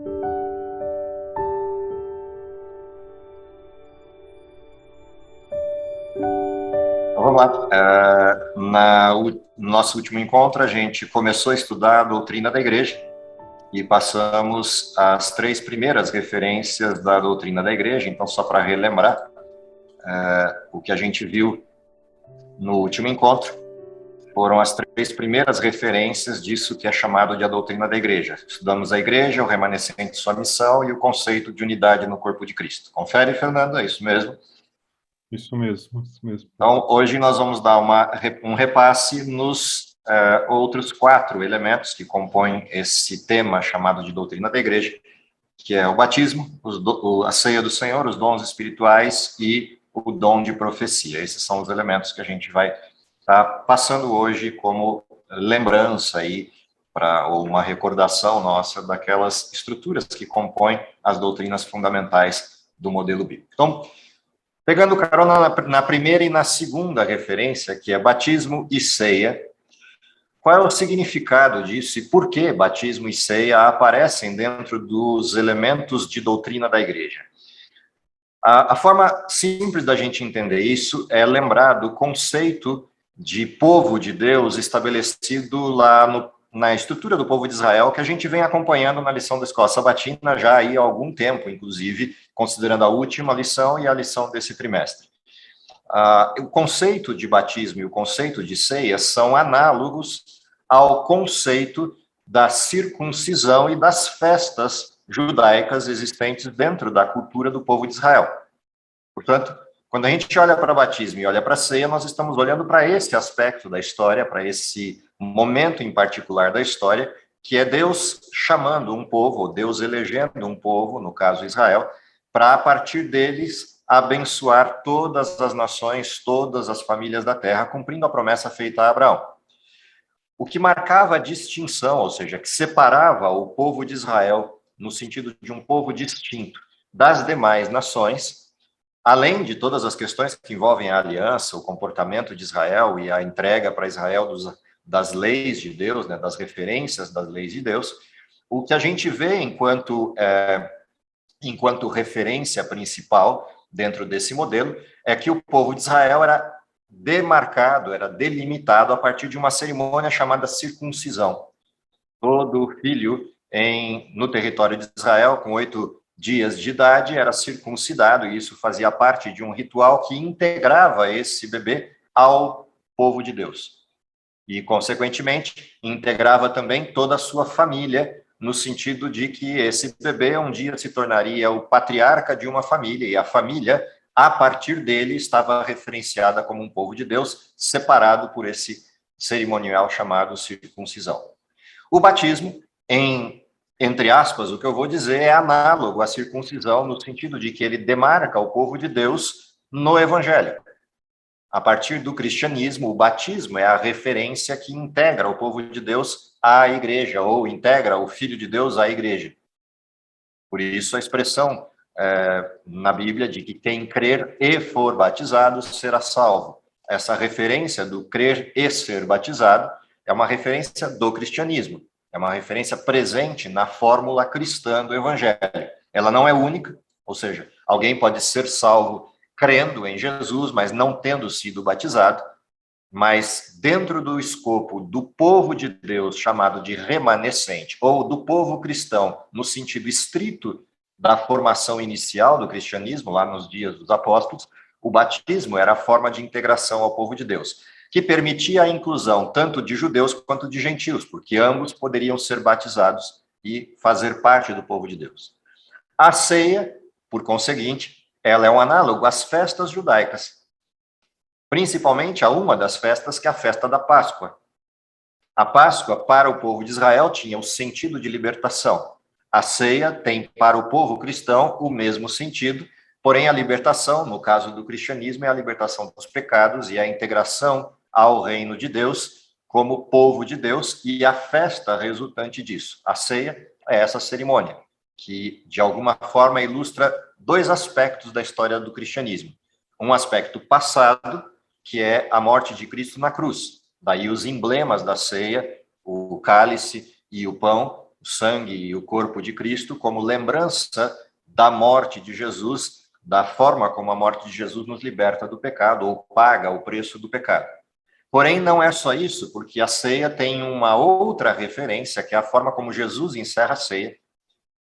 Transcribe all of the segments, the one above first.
Então, vamos lá. No nosso último encontro, a gente começou a estudar a doutrina da igreja e passamos as três primeiras referências da doutrina da igreja. Então, só para relembrar, o que a gente viu no último encontro foram as três primeiras referências disso que é chamado de a doutrina da igreja. Estudamos a igreja, o remanescente de sua missão e o conceito de unidade no corpo de Cristo. Confere, Fernando? É isso mesmo? Isso mesmo, isso mesmo. Então, hoje nós vamos dar um repasse nos outros quatro elementos que compõem esse tema chamado de doutrina da igreja, que é o batismo, a ceia do Senhor, os dons espirituais e o dom de profecia. Esses são os elementos que a gente vai estar passando hoje como lembrança aí, ou uma recordação nossa daquelas estruturas que compõem as doutrinas fundamentais do modelo bíblico. Então, pegando carona na primeira e na segunda referência, que é batismo e ceia, qual é o significado disso e por que batismo e ceia aparecem dentro dos elementos de doutrina da igreja? A forma simples da gente entender isso é lembrar do conceito de povo de Deus estabelecido lá na estrutura do povo de Israel, que a gente vem acompanhando na lição da escola sabatina já aí há algum tempo, inclusive, considerando a última lição e a lição desse trimestre. O conceito de batismo e o conceito de ceia são análogos ao conceito da circuncisão e das festas judaicas existentes dentro da cultura do povo de Israel. Portanto, quando a gente olha para batismo e olha para a ceia, nós estamos olhando para esse aspecto da história, para esse momento em particular da história, que é Deus chamando um povo, ou Deus elegendo um povo, no caso Israel, para a partir deles abençoar todas as nações, todas as famílias da terra, cumprindo a promessa feita a Abraão. O que marcava a distinção, ou seja, que separava o povo de Israel no sentido de um povo distinto das demais nações, além de todas as questões que envolvem a aliança, o comportamento de Israel e a entrega para Israel das leis de Deus, né, das referências das leis de Deus, o que a gente vê enquanto referência principal dentro desse modelo é que o povo de Israel era demarcado, era delimitado a partir de uma cerimônia chamada circuncisão. Todo filho no território de Israel, com 8 dias de idade, era circuncidado, e isso fazia parte de um ritual que integrava esse bebê ao povo de Deus. E, consequentemente, integrava também toda a sua família, no sentido de que esse bebê um dia se tornaria o patriarca de uma família, e a família, a partir dele, estava referenciada como um povo de Deus, separado por esse cerimonial chamado circuncisão. O batismo, entre aspas, o que eu vou dizer é análogo à circuncisão, no sentido de que ele demarca o povo de Deus no Evangelho. A partir do cristianismo, o batismo é a referência que integra o povo de Deus à igreja, ou integra o Filho de Deus à igreja. Por isso, a expressão na Bíblia de que quem crer e for batizado será salvo. Essa referência do crer e ser batizado é uma referência do cristianismo, é uma referência presente na fórmula cristã do Evangelho. Ela não é única, ou seja, alguém pode ser salvo crendo em Jesus, mas não tendo sido batizado, mas dentro do escopo do povo de Deus, chamado de remanescente, ou do povo cristão, no sentido estrito da formação inicial do cristianismo, lá nos dias dos apóstolos, o batismo era a forma de integração ao povo de Deus, que permitia a inclusão tanto de judeus quanto de gentios, porque ambos poderiam ser batizados e fazer parte do povo de Deus. A ceia, por conseguinte, ela é um análogo às festas judaicas, principalmente a uma das festas, que é a festa da Páscoa. A Páscoa, para o povo de Israel, tinha o sentido de libertação. A ceia tem, para o povo cristão, o mesmo sentido, porém a libertação, no caso do cristianismo, é a libertação dos pecados e a integração ao reino de Deus como povo de Deus, e a festa resultante disso. A ceia é essa cerimônia, que de alguma forma ilustra dois aspectos da história do cristianismo. Um aspecto passado, que é a morte de Cristo na cruz. Daí os emblemas da ceia, o cálice e o pão, o sangue e o corpo de Cristo como lembrança da morte de Jesus, da forma como a morte de Jesus nos liberta do pecado ou paga o preço do pecado. Porém, não é só isso, porque a ceia tem uma outra referência, que é a forma como Jesus encerra a ceia,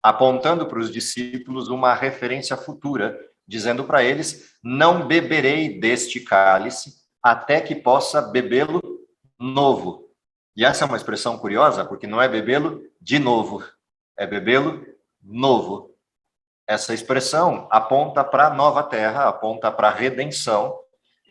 apontando para os discípulos uma referência futura, dizendo para eles: não beberei deste cálice até que possa bebê-lo novo. E essa é uma expressão curiosa, porque não é bebê-lo de novo, é bebê-lo novo. Essa expressão aponta para a nova terra, aponta para a redenção,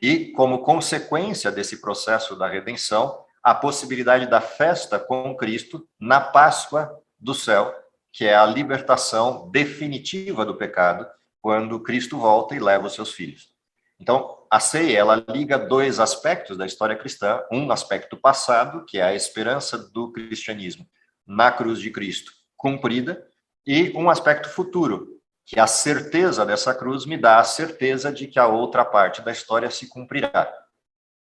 e, como consequência desse processo da redenção, a possibilidade da festa com Cristo na Páscoa do céu, que é a libertação definitiva do pecado, quando Cristo volta e leva os seus filhos. Então, a ceia, ela liga dois aspectos da história cristã, um aspecto passado, que é a esperança do cristianismo na cruz de Cristo cumprida, e um aspecto futuro, que a certeza dessa cruz me dá a certeza de que a outra parte da história se cumprirá.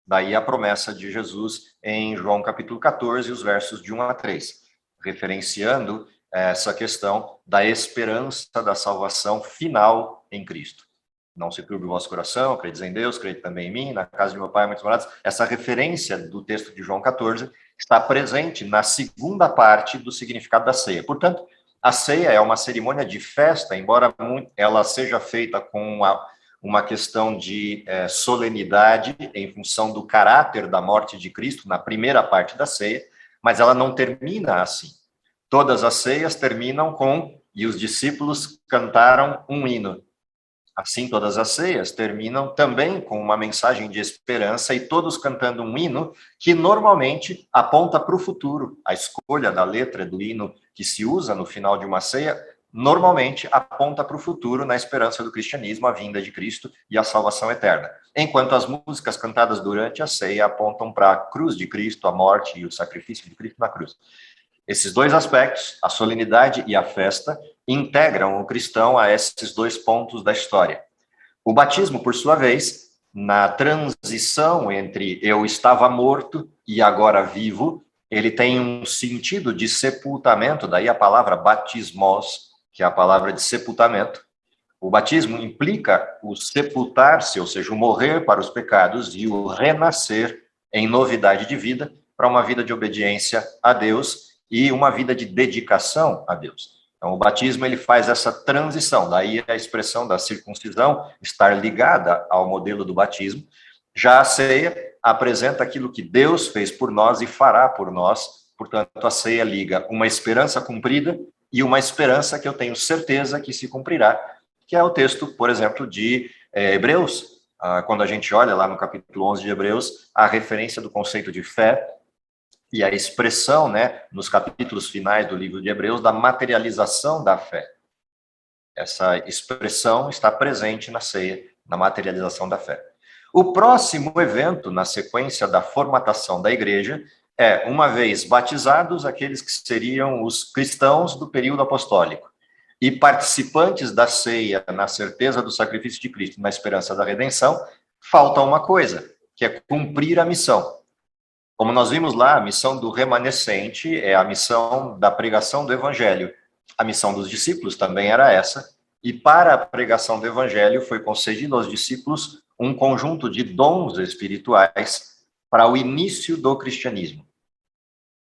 Daí a promessa de Jesus em João capítulo 14, os versos de 1 a 3, referenciando essa questão da esperança da salvação final em Cristo. Não se turbe o vosso coração, credes em Deus, crede também em mim, na casa de meu pai há muitos moradas. Essa referência do texto de João 14 está presente na segunda parte do significado da ceia. Portanto, a ceia é uma cerimônia de festa, embora ela seja feita com uma questão de solenidade em função do caráter da morte de Cristo na primeira parte da ceia, mas ela não termina assim. Todas as ceias terminam com: e os discípulos cantaram um hino. Assim, todas as ceias terminam também com uma mensagem de esperança e todos cantando um hino que normalmente aponta para o futuro. A escolha da letra do hino que se usa no final de uma ceia normalmente aponta para o futuro, na esperança do cristianismo, a vinda de Cristo e a salvação eterna. Enquanto as músicas cantadas durante a ceia apontam para a cruz de Cristo, a morte e o sacrifício de Cristo na cruz. Esses dois aspectos, a solenidade e a festa, integram o cristão a esses dois pontos da história. O batismo, por sua vez, na transição entre eu estava morto e agora vivo, ele tem um sentido de sepultamento, daí a palavra batismos, que é a palavra de sepultamento. O batismo implica o sepultar-se, ou seja, o morrer para os pecados e o renascer em novidade de vida para uma vida de obediência a Deus e uma vida de dedicação a Deus. Então, o batismo ele faz essa transição, daí a expressão da circuncisão estar ligada ao modelo do batismo. Já a ceia apresenta aquilo que Deus fez por nós e fará por nós, portanto, a ceia liga uma esperança cumprida e uma esperança que eu tenho certeza que se cumprirá, que é o texto, por exemplo, de Hebreus, quando a gente olha lá no capítulo 11 de Hebreus, a referência do conceito de fé, e a expressão, nos capítulos finais do livro de Hebreus, da materialização da fé. Essa expressão está presente na ceia, na materialização da fé. O próximo evento, na sequência da formatação da igreja, é, uma vez batizados, aqueles que seriam os cristãos do período apostólico, e participantes da ceia, na certeza do sacrifício de Cristo, na esperança da redenção, falta uma coisa, que é cumprir a missão. Como nós vimos lá, a missão do remanescente é a missão da pregação do evangelho. A missão dos discípulos também era essa, e para a pregação do evangelho foi concedido aos discípulos um conjunto de dons espirituais para o início do cristianismo.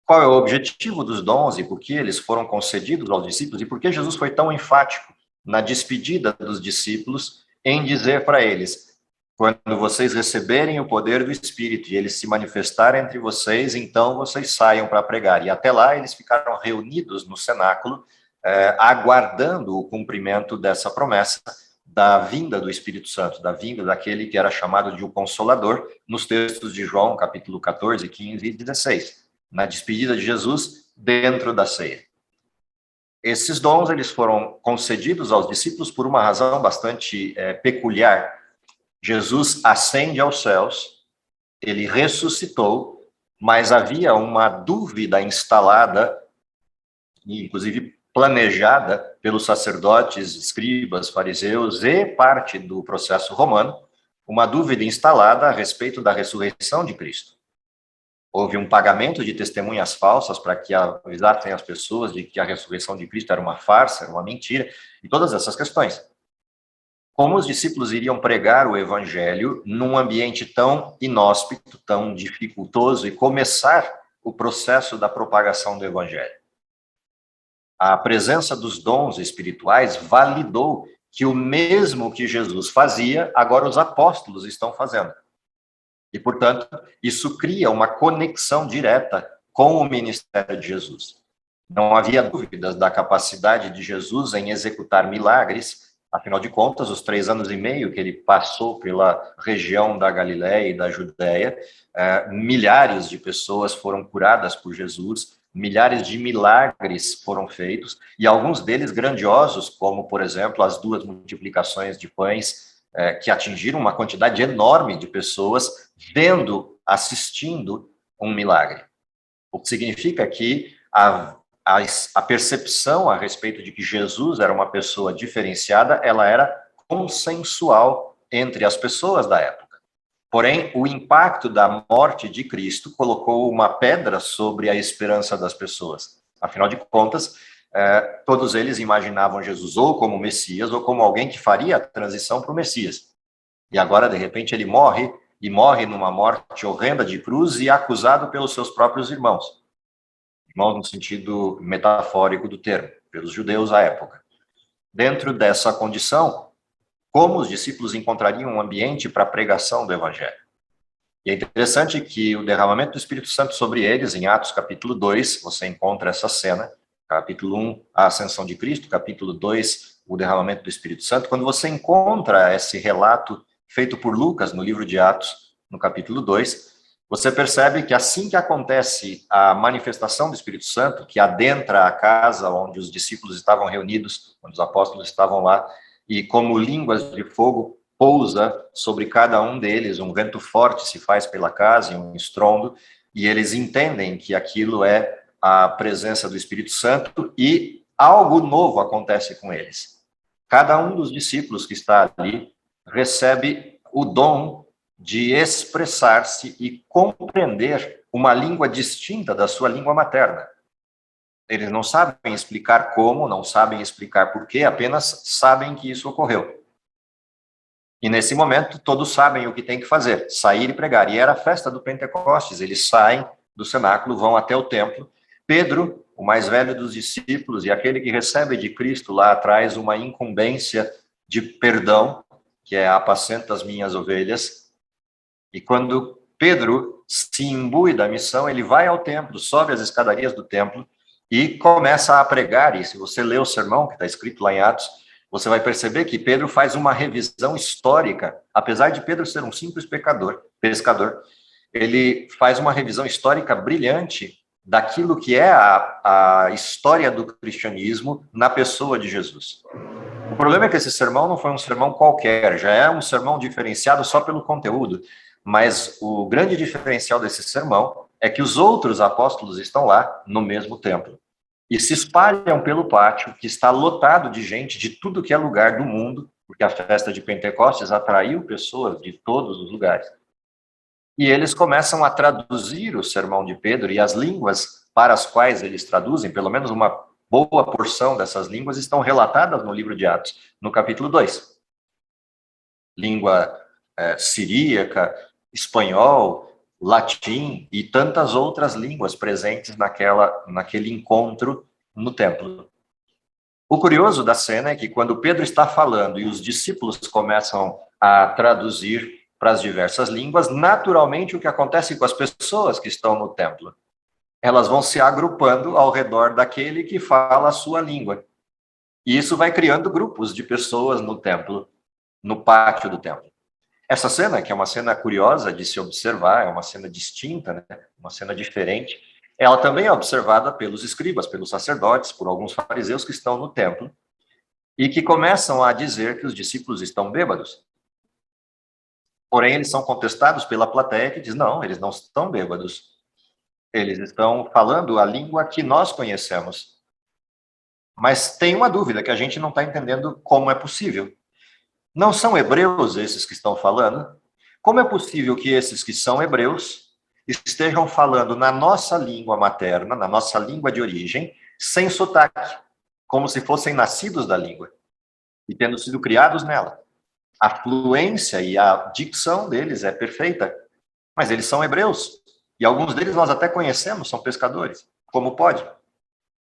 Qual é o objetivo dos dons e por que eles foram concedidos aos discípulos e por que Jesus foi tão enfático na despedida dos discípulos em dizer para eles: quando vocês receberem o poder do Espírito e ele se manifestar entre vocês, então vocês saiam para pregar. E até lá eles ficaram reunidos no cenáculo, aguardando o cumprimento dessa promessa da vinda do Espírito Santo, da vinda daquele que era chamado de o Consolador, nos textos de João, capítulo 14, 15 e 16, na despedida de Jesus dentro da ceia. Esses dons eles foram concedidos aos discípulos por uma razão bastante peculiar. Jesus ascende aos céus, ele ressuscitou, mas havia uma dúvida instalada, inclusive planejada pelos sacerdotes, escribas, fariseus e parte do processo romano, uma dúvida instalada a respeito da ressurreição de Cristo. houve um pagamento de testemunhas falsas para que avisassem as pessoas de que a ressurreição de Cristo era uma farsa, era uma mentira, e todas essas questões. Como os discípulos iriam pregar o evangelho num ambiente tão inóspito, tão dificultoso, e começar o processo da propagação do evangelho? A presença dos dons espirituais validou que o mesmo que Jesus fazia, agora os apóstolos estão fazendo. E, portanto, isso cria uma conexão direta com o ministério de Jesus. Não havia dúvidas da capacidade de Jesus em executar milagres. Afinal de contas, os 3 anos e meio que ele passou pela região da Galiléia e da Judéia, milhares de pessoas foram curadas por Jesus, milhares de milagres foram feitos, e alguns deles grandiosos, como, por exemplo, as 2 multiplicações de pães, que atingiram uma quantidade enorme de pessoas vendo, assistindo um milagre. O que significa que a percepção a respeito de que Jesus era uma pessoa diferenciada, ela era consensual entre as pessoas da época. Porém, o impacto da morte de Cristo colocou uma pedra sobre a esperança das pessoas. Afinal de contas, todos eles imaginavam Jesus ou como Messias ou como alguém que faria a transição para o Messias. E agora, de repente, ele morre, e morre numa morte horrenda de cruz e acusado pelos seus próprios irmãos. Irmãos no sentido metafórico do termo, pelos judeus à época. Dentro dessa condição, como os discípulos encontrariam um ambiente para a pregação do evangelho? E é interessante que o derramamento do Espírito Santo sobre eles, em Atos capítulo 2, você encontra essa cena, capítulo 1, a ascensão de Cristo, capítulo 2, o derramamento do Espírito Santo. Quando você encontra esse relato feito por Lucas no livro de Atos, no capítulo 2, você percebe que assim que acontece a manifestação do Espírito Santo, que adentra a casa onde os discípulos estavam reunidos, onde os apóstolos estavam lá, e como línguas de fogo pousa sobre cada um deles, um vento forte se faz pela casa e um estrondo, e eles entendem que aquilo é a presença do Espírito Santo e algo novo acontece com eles. Cada um dos discípulos que está ali recebe o dom de expressar-se e compreender uma língua distinta da sua língua materna. Eles não sabem explicar como, não sabem explicar porquê, apenas sabem que isso ocorreu. E nesse momento, todos sabem o que tem que fazer, sair e pregar. E era a festa do Pentecostes, eles saem do cenáculo, vão até o templo. Pedro, o mais velho dos discípulos e aquele que recebe de Cristo lá atrás uma incumbência de perdão, que é apacenta as minhas ovelhas. E quando Pedro se imbui da missão, ele vai ao templo, sobe as escadarias do templo e começa a pregar. E se você ler o sermão que está escrito lá em Atos, você vai perceber que Pedro faz uma revisão histórica. Apesar de Pedro ser um simples pescador, ele faz uma revisão histórica brilhante daquilo que é a história do cristianismo na pessoa de Jesus. O problema é que esse sermão não foi um sermão qualquer, já é um sermão diferenciado só pelo conteúdo, mas o grande diferencial desse sermão é que os outros apóstolos estão lá no mesmo templo e se espalham pelo pátio, que está lotado de gente de tudo que é lugar do mundo, porque a festa de Pentecostes atraiu pessoas de todos os lugares. E eles começam a traduzir o sermão de Pedro, e as línguas para as quais eles traduzem, pelo menos uma boa porção dessas línguas, estão relatadas no livro de Atos, no capítulo 2. Língua siríaca, espanhol, latim e tantas outras línguas presentes naquele encontro no templo. O curioso da cena é que quando Pedro está falando e os discípulos começam a traduzir para as diversas línguas, naturalmente o que acontece com as pessoas que estão no templo? Elas vão se agrupando ao redor daquele que fala a sua língua. E isso vai criando grupos de pessoas no templo, no pátio do templo. Essa cena, que é uma cena curiosa de se observar, é uma cena distinta, né? Uma cena diferente, ela também é observada pelos escribas, pelos sacerdotes, por alguns fariseus que estão no templo e que começam a dizer que os discípulos estão bêbados. Porém, eles são contestados pela plateia que diz, não, eles não estão bêbados. Eles estão falando a língua que nós conhecemos. Mas tem uma dúvida que a gente não está entendendo como é possível. Não são hebreus esses que estão falando? Como é possível que esses que são hebreus estejam falando na nossa língua materna, na nossa língua de origem, sem sotaque, como se fossem nascidos da língua e tendo sido criados nela. A fluência e a dicção deles é perfeita, mas eles são hebreus. E alguns deles nós até conhecemos, são pescadores. Como pode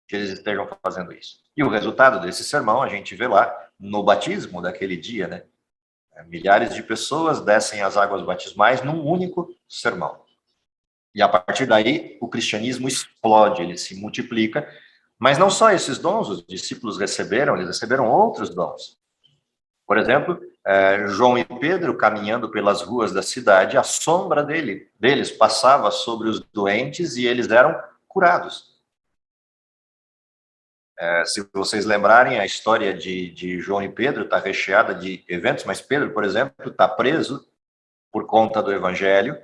que eles estejam fazendo isso? E o resultado desse sermão a gente vê lá no batismo daquele dia, né? Milhares de pessoas descem as águas batismais num único sermão. E a partir daí, o cristianismo explode, ele se multiplica. Mas não só esses dons os discípulos receberam, eles receberam outros dons. Por exemplo, João e Pedro, caminhando pelas ruas da cidade, a sombra deles passava sobre os doentes e eles eram curados. Se vocês lembrarem, a história de João e Pedro está recheada de eventos, mas Pedro, por exemplo, está preso por conta do evangelho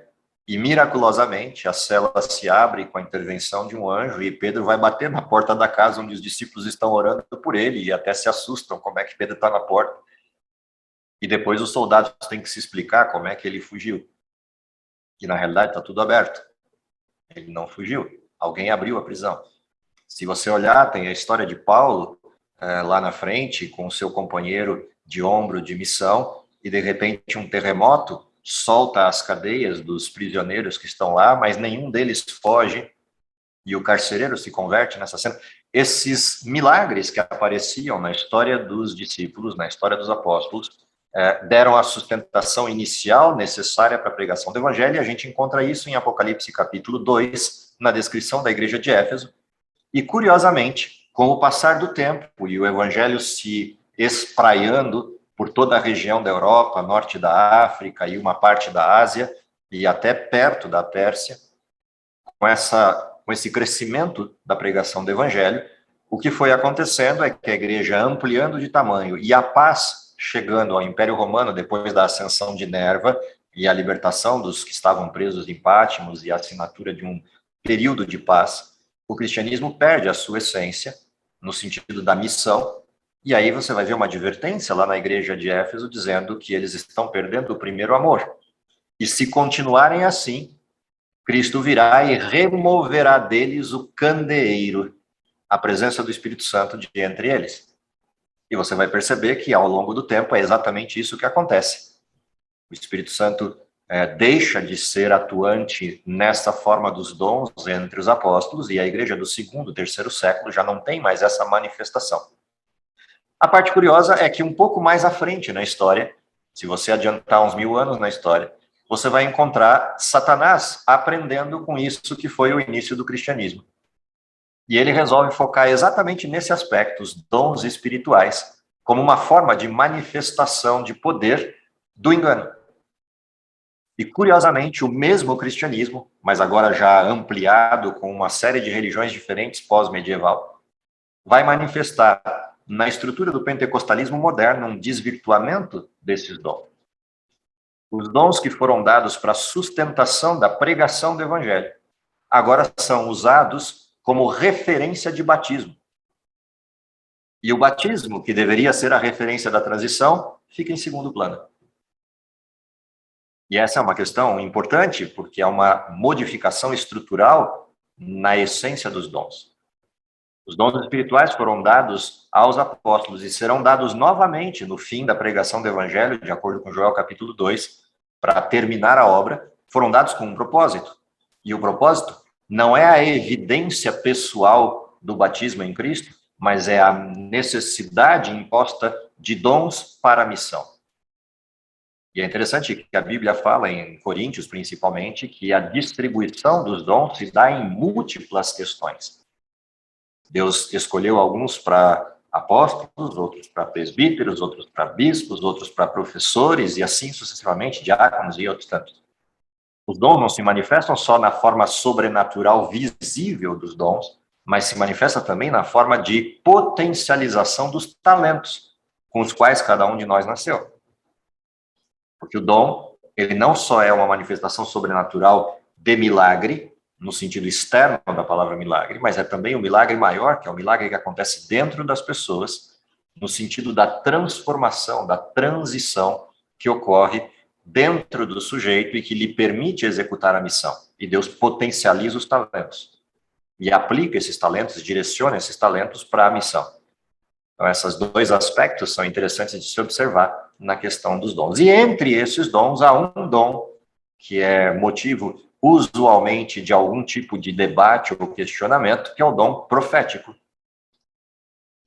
e, miraculosamente, a cela se abre com a intervenção de um anjo e Pedro vai bater na porta da casa onde os discípulos estão orando por ele e até se assustam como é que Pedro está na porta. E depois os soldados têm que se explicar como é que ele fugiu. E, na realidade, está tudo aberto. Ele não fugiu. Alguém abriu a prisão. Se você olhar, tem a história de Paulo lá na frente, com o seu companheiro de ombro de missão, e de repente um terremoto solta as cadeias dos prisioneiros que estão lá, mas nenhum deles foge, e o carcereiro se converte nessa cena. Esses milagres que apareciam na história dos discípulos, na história dos apóstolos, deram a sustentação inicial necessária para a pregação do evangelho, e a gente encontra isso em Apocalipse capítulo 2, na descrição da igreja de Éfeso. E, curiosamente, com o passar do tempo e o evangelho se espraiando por toda a região da Europa, norte da África e uma parte da Ásia, e até perto da Pérsia, com esse crescimento da pregação do evangelho, o que foi acontecendo é que a igreja ampliando de tamanho e a paz chegando ao Império Romano depois da ascensão de Nerva e a libertação dos que estavam presos em Patmos e a assinatura de um período de paz, o cristianismo perde a sua essência, no sentido da missão, e aí você vai ver uma advertência lá na igreja de Éfeso, dizendo que eles estão perdendo o primeiro amor. E se continuarem assim, Cristo virá e removerá deles o candeeiro, a presença do Espírito Santo de entre eles. E você vai perceber que, ao longo do tempo, é exatamente isso que acontece. O Espírito Santo deixa de ser atuante nessa forma dos dons entre os apóstolos, e a igreja do segundo, terceiro século já não tem mais essa manifestação. A parte curiosa é que um pouco mais à frente na história, se você adiantar uns 1000 anos na história, você vai encontrar Satanás aprendendo com isso que foi o início do cristianismo. E ele resolve focar exatamente nesse aspecto, os dons espirituais, como uma forma de manifestação de poder do engano. E, curiosamente, o mesmo cristianismo, mas agora já ampliado com uma série de religiões diferentes pós-medieval, vai manifestar na estrutura do pentecostalismo moderno um desvirtuamento desses dons. Os dons que foram dados para a sustentação da pregação do evangelho agora são usados como referência de batismo. E o batismo, que deveria ser a referência da transição, fica em segundo plano. E essa é uma questão importante, porque é uma modificação estrutural na essência dos dons. Os dons espirituais foram dados aos apóstolos e serão dados novamente no fim da pregação do Evangelho, de acordo com Joel capítulo 2, para terminar a obra, foram dados com um propósito. E o propósito não é a evidência pessoal do batismo em Cristo, mas é a necessidade imposta de dons para a missão. E é interessante que a Bíblia fala, em Coríntios principalmente, que a distribuição dos dons se dá em múltiplas questões. Deus escolheu alguns para apóstolos, outros para presbíteros, outros para bispos, outros para professores, e assim sucessivamente, diáconos e outros tantos. Os dons não se manifestam só na forma sobrenatural visível dos dons, mas se manifesta também na forma de potencialização dos talentos com os quais cada um de nós nasceu. Porque o dom, ele não só é uma manifestação sobrenatural de milagre, no sentido externo da palavra milagre, mas é também um milagre maior, que é o milagre que acontece dentro das pessoas, no sentido da transformação, da transição que ocorre dentro do sujeito e que lhe permite executar a missão. E Deus potencializa os talentos e aplica esses talentos, direciona esses talentos para a missão. Então, esses dois aspectos são interessantes de se observar na questão dos dons. E entre esses dons, há um dom que é motivo, usualmente, de algum tipo de debate ou questionamento, que é o dom profético.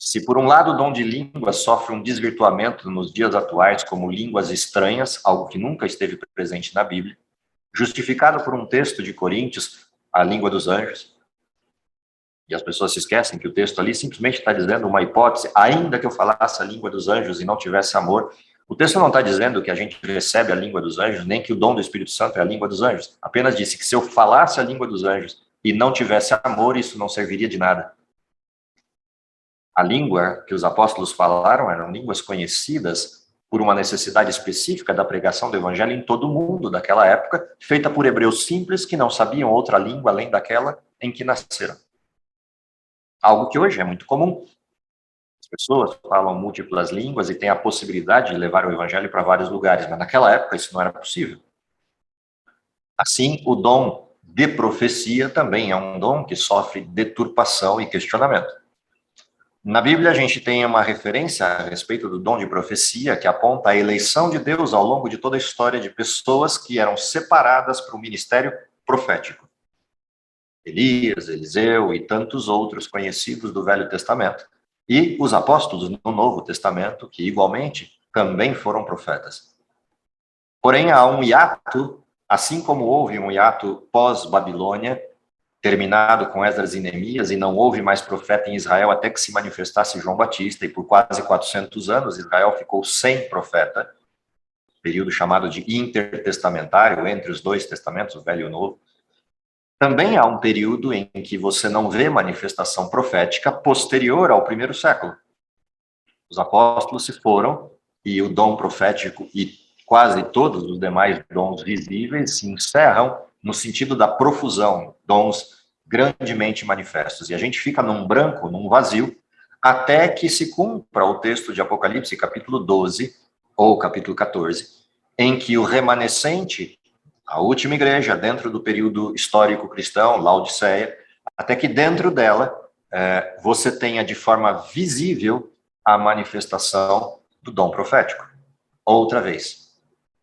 Se, por um lado, o dom de línguas sofre um desvirtuamento nos dias atuais como línguas estranhas, algo que nunca esteve presente na Bíblia, justificado por um texto de Coríntios, a língua dos anjos, e as pessoas se esquecem que o texto ali simplesmente está dizendo uma hipótese, ainda que eu falasse a língua dos anjos e não tivesse amor. O texto não está dizendo que a gente recebe a língua dos anjos, nem que o dom do Espírito Santo é a língua dos anjos. Apenas disse que se eu falasse a língua dos anjos e não tivesse amor, isso não serviria de nada. A língua que os apóstolos falaram eram línguas conhecidas por uma necessidade específica da pregação do evangelho em todo o mundo daquela época, feita por hebreus simples que não sabiam outra língua além daquela em que nasceram. Algo que hoje é muito comum. As pessoas falam múltiplas línguas e têm a possibilidade de levar o evangelho para vários lugares, mas naquela época isso não era possível. Assim, o dom de profecia também é um dom que sofre deturpação e questionamento. Na Bíblia, a gente tem uma referência a respeito do dom de profecia que aponta a eleição de Deus ao longo de toda a história de pessoas que eram separadas para o ministério profético. Elias, Eliseu e tantos outros conhecidos do Velho Testamento. E os apóstolos no Novo Testamento, que igualmente também foram profetas. Porém, há um hiato, assim como houve um hiato pós-Babilônia, terminado com Esdras e Neemias, e não houve mais profeta em Israel até que se manifestasse João Batista, e por quase 400 anos Israel ficou sem profeta, período chamado de intertestamentário, entre os dois testamentos, o Velho e o Novo. Também há um período em que você não vê manifestação profética posterior ao primeiro século. Os apóstolos se foram, e o dom profético e quase todos os demais dons visíveis se encerram no sentido da profusão, dons grandemente manifestos. E a gente fica num branco, num vazio, até que se cumpra o texto de Apocalipse, capítulo 12, ou capítulo 14, em que o remanescente, a última igreja, dentro do período histórico cristão, Laodiceia, até que dentro dela você tenha de forma visível a manifestação do dom profético. Outra vez.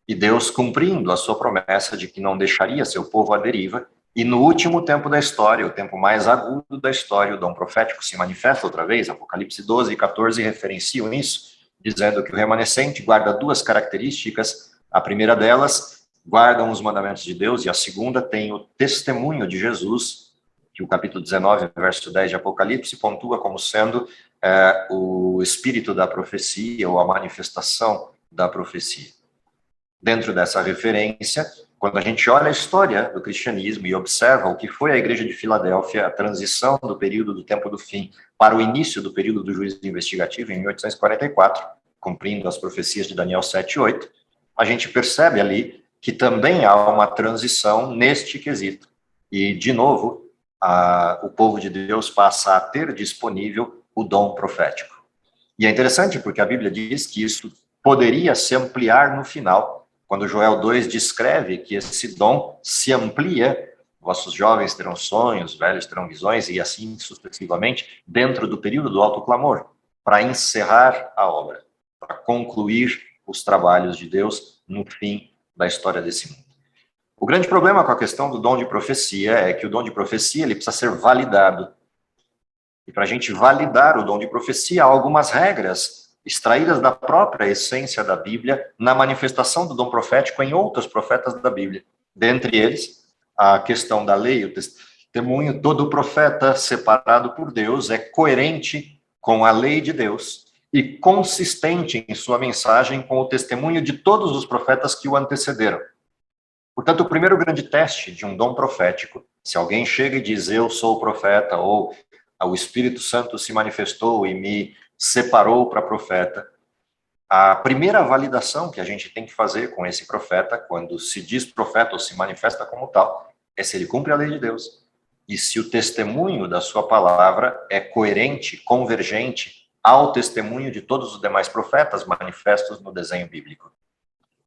E Deus cumprindo a sua promessa de que não deixaria seu povo à deriva, e no último tempo da história, o tempo mais agudo da história, o dom profético se manifesta outra vez. Apocalipse 12 e 14 referenciam isso, dizendo que o remanescente guarda duas características. A primeira delas, guardam os mandamentos de Deus, e a segunda tem o testemunho de Jesus, que o capítulo 19, verso 10 de Apocalipse, pontua como sendo o espírito da profecia, ou a manifestação da profecia. Dentro dessa referência, quando a gente olha a história do cristianismo e observa o que foi a igreja de Filadélfia, a transição do período do tempo do fim para o início do período do juízo investigativo em 1844, cumprindo as profecias de Daniel 7 e 8, a gente percebe ali que também há uma transição neste quesito. E, de novo, o povo de Deus passa a ter disponível o dom profético. E é interessante porque a Bíblia diz que isso poderia se ampliar no final, quando Joel 2 descreve que esse dom se amplia, vossos jovens terão sonhos, velhos terão visões, e assim sucessivamente, dentro do período do alto clamor, para encerrar a obra, para concluir os trabalhos de Deus no fim da história desse mundo. O grande problema com a questão do dom de profecia é que o dom de profecia ele precisa ser validado. E para a gente validar o dom de profecia, há algumas regras extraídas da própria essência da Bíblia na manifestação do dom profético em outros profetas da Bíblia. Dentre eles, a questão da lei, o testemunho, todo profeta separado por Deus é coerente com a lei de Deus e consistente em sua mensagem com o testemunho de todos os profetas que o antecederam. Portanto, o primeiro grande teste de um dom profético, se alguém chega e diz, eu sou profeta, ou o Espírito Santo se manifestou e me separou para profeta, a primeira validação que a gente tem que fazer com esse profeta, quando se diz profeta ou se manifesta como tal, é se ele cumpre a lei de Deus e se o testemunho da sua palavra é coerente, convergente ao testemunho de todos os demais profetas manifestos no desenho bíblico.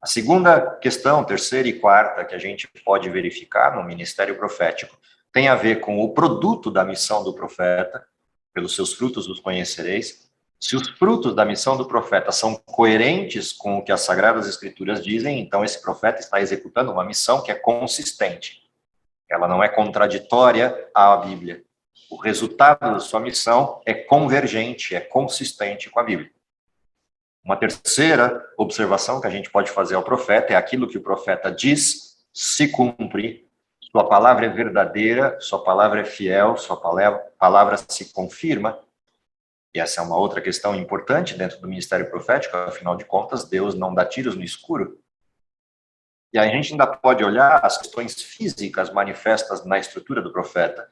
A segunda questão, terceira e quarta, que a gente pode verificar no ministério profético, tem a ver com o produto da missão do profeta, pelos seus frutos os conhecereis. Se os frutos da missão do profeta são coerentes com o que as Sagradas Escrituras dizem, então esse profeta está executando uma missão que é consistente. Ela não é contraditória à Bíblia. O resultado da sua missão é convergente, é consistente com a Bíblia. Uma terceira observação que a gente pode fazer ao profeta é aquilo que o profeta diz se cumpre. Sua palavra é verdadeira, sua palavra é fiel, sua palavra se confirma. E essa é uma outra questão importante dentro do ministério profético, afinal de contas, Deus não dá tiros no escuro. E aí a gente ainda pode olhar as questões físicas manifestas na estrutura do profeta.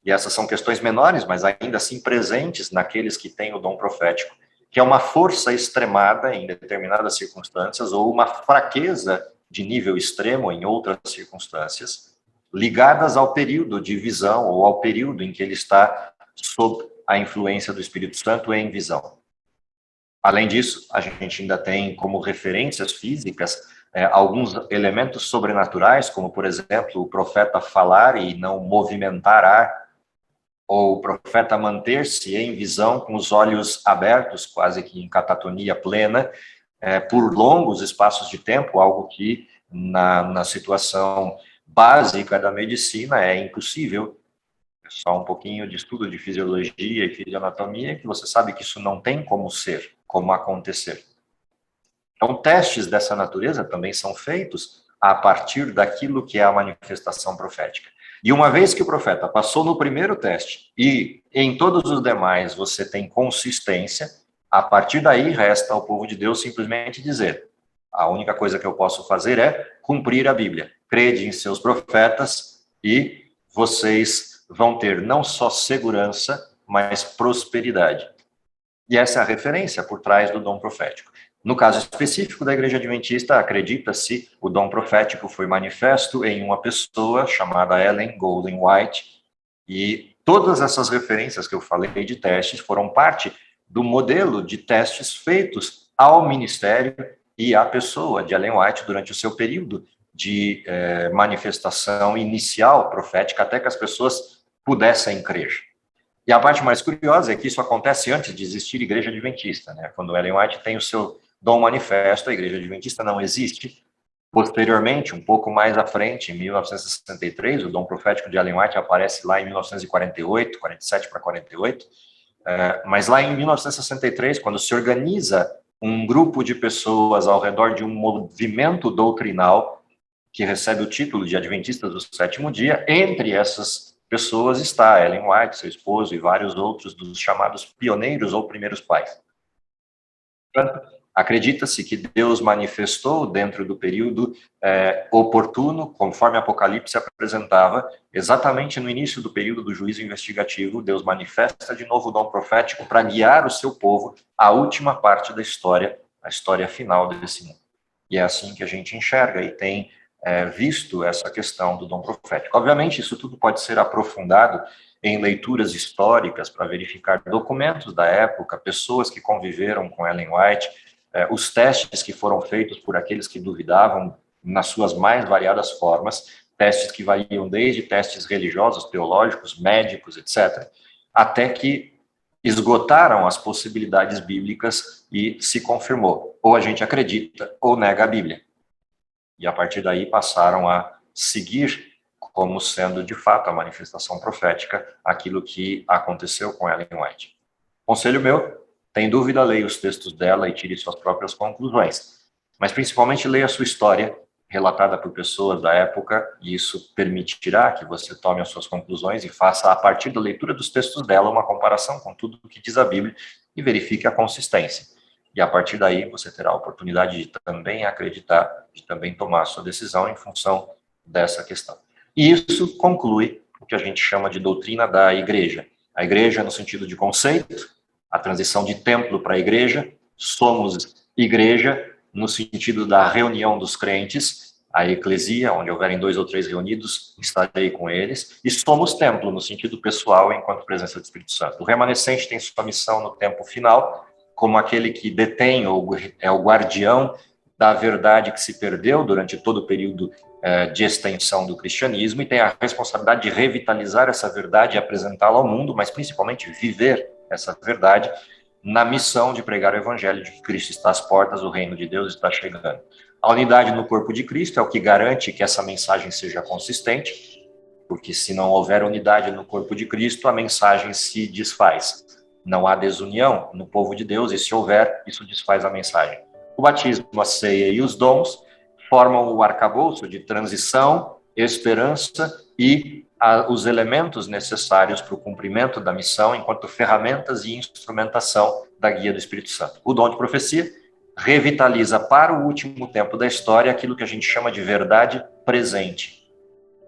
E essas são questões menores, mas ainda assim presentes naqueles que têm o dom profético, que é uma força extremada em determinadas circunstâncias ou uma fraqueza de nível extremo em outras circunstâncias, ligadas ao período de visão ou ao período em que ele está sob a influência do Espírito Santo em visão. Além disso, a gente ainda tem como referências físicas alguns elementos sobrenaturais, como, por exemplo, o profeta falar e não movimentar ar, ou o profeta manter-se em visão com os olhos abertos, quase que em catatonia plena, por longos espaços de tempo, algo que na situação básica da medicina é impossível. É só um pouquinho de estudo de fisiologia e fisioanatomia que você sabe que isso não tem como ser, como acontecer. Então, testes dessa natureza também são feitos a partir daquilo que é a manifestação profética. E uma vez que o profeta passou no primeiro teste e em todos os demais você tem consistência, a partir daí resta ao povo de Deus simplesmente dizer: a única coisa que eu posso fazer é cumprir a Bíblia. Crede em seus profetas e vocês vão ter não só segurança, mas prosperidade. E essa é a referência por trás do dom profético. No caso específico da Igreja Adventista, acredita-se o dom profético foi manifesto em uma pessoa chamada Ellen Golden White, e todas essas referências que eu falei de testes foram parte do modelo de testes feitos ao ministério e à pessoa de Ellen White durante o seu período de manifestação inicial profética, até que as pessoas pudessem crer. E a parte mais curiosa é que isso acontece antes de existir Igreja Adventista, né? Quando Ellen White tem o seu dom manifesto, a Igreja Adventista não existe. Posteriormente, um pouco mais à frente, em 1963, o dom profético de Ellen White aparece lá em 1948, 47 para 48, mas lá em 1963, quando se organiza um grupo de pessoas ao redor de um movimento doutrinal que recebe o título de Adventistas do Sétimo Dia, entre essas pessoas está Ellen White, seu esposo, e vários outros dos chamados pioneiros ou primeiros pais. Portanto, acredita-se que Deus manifestou dentro do período oportuno, conforme Apocalipse apresentava, exatamente no início do período do juízo investigativo, Deus manifesta de novo o dom profético para guiar o seu povo à última parte da história, a história final desse mundo. E é assim que a gente enxerga e tem visto essa questão do dom profético. Obviamente, isso tudo pode ser aprofundado em leituras históricas para verificar documentos da época, pessoas que conviveram com Ellen White, os testes que foram feitos por aqueles que duvidavam nas suas mais variadas formas, testes que variam desde testes religiosos, teológicos, médicos, etc., até que esgotaram as possibilidades bíblicas e se confirmou. Ou a gente acredita ou nega a Bíblia. E a partir daí passaram a seguir como sendo de fato a manifestação profética aquilo que aconteceu com Ellen White. Conselho meu, tem dúvida, leia os textos dela e tire suas próprias conclusões. Mas principalmente leia a sua história, relatada por pessoas da época, e isso permitirá que você tome as suas conclusões e faça, a partir da leitura dos textos dela, uma comparação com tudo o que diz a Bíblia e verifique a consistência. E a partir daí você terá a oportunidade de também acreditar, de também tomar a sua decisão em função dessa questão. E isso conclui o que a gente chama de doutrina da igreja. A igreja no sentido de conceito, a transição de templo para a igreja, somos igreja no sentido da reunião dos crentes, a eclesia, onde houverem 2 ou 3 reunidos, estarei com eles, e somos templo no sentido pessoal, enquanto presença do Espírito Santo. O remanescente tem sua missão no tempo final, como aquele que detém ou é o guardião da verdade que se perdeu durante todo o período de extensão do cristianismo e tem a responsabilidade de revitalizar essa verdade e apresentá-la ao mundo, mas principalmente viver essa verdade na missão de pregar o evangelho de que Cristo está às portas, o reino de Deus está chegando. A unidade no corpo de Cristo é o que garante que essa mensagem seja consistente, porque se não houver unidade no corpo de Cristo, a mensagem se desfaz. Não há desunião no povo de Deus, e se houver, isso desfaz a mensagem. O batismo, a ceia e os dons formam o arcabouço de transição, esperança e os elementos necessários para o cumprimento da missão enquanto ferramentas e instrumentação da guia do Espírito Santo. O dom de profecia revitaliza para o último tempo da história aquilo que a gente chama de verdade presente.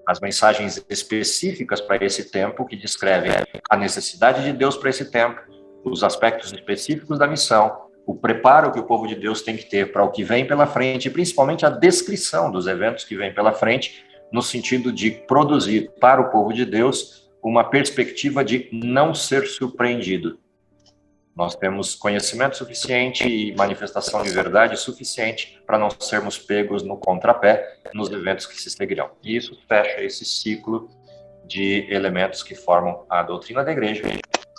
As mensagens específicas para esse tempo, que descrevem a necessidade de Deus para esse tempo, os aspectos específicos da missão, o preparo que o povo de Deus tem que ter para o que vem pela frente, e principalmente a descrição dos eventos que vêm pela frente, no sentido de produzir para o povo de Deus uma perspectiva de não ser surpreendido. Nós temos conhecimento suficiente e manifestação de verdade suficiente para não sermos pegos no contrapé nos eventos que se seguirão. E isso fecha esse ciclo de elementos que formam a doutrina da igreja,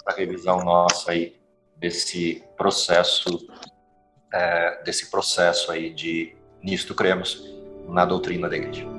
a revisão nossa aí desse processo aí de nisto cremos na doutrina da igreja.